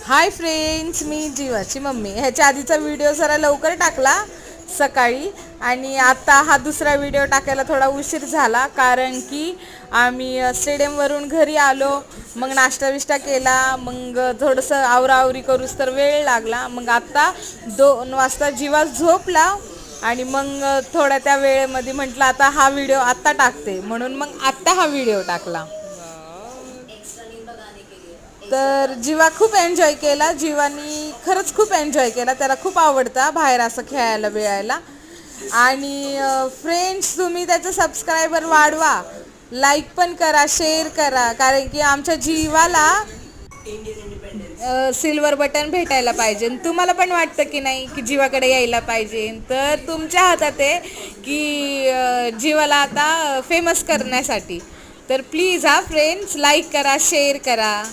Hi friends, मी जीवाची mummy. ह्याच्या आधीचा व्हिडिओ जरा लवकर टाकला सकाळी आणि आता हा दुसरा व्हिडिओ टाकायला थोडा उशीर झाला, कारण की आम्ही स्टेडियमवरून घरी आलो. मग नाश्ता विष्टा केला, मग थोडंसं आवराआवरी करूस तर वेळ लागला. मग आत्ता 2 वाजता जीवा झोपला आणि मग थोड्या त्या वेळेमध्ये म्हटलं आता हा व्हिडिओ आत्ता टाकते, म्हणून मग आत्ता हा व्हिडिओ टाकला. तर जीवा खूप एन्जॉय केला. जीवानी खरंच खूप एन्जॉय केला. त्याला खूप आवडतं बाहेर असं खेळायला बिळायला. आणि फ्रेंड्स, तुम्ही त्याचं सबस्क्रायबर वाढवा, लाईक पण करा, शेअर करा, कारण की आमच्या जीवाला सिल्वर बटन भेटायला पाहिजे. तुम्हाला पण वाटतं की नाही की जीवाकडे यायला पाहिजे, तर तुमच्या हातात आहे की जीवाला आता फेमस करण्यासाठी. तर प्लीज हा फ्रेंड्स, लाईक करा, शेअर करा.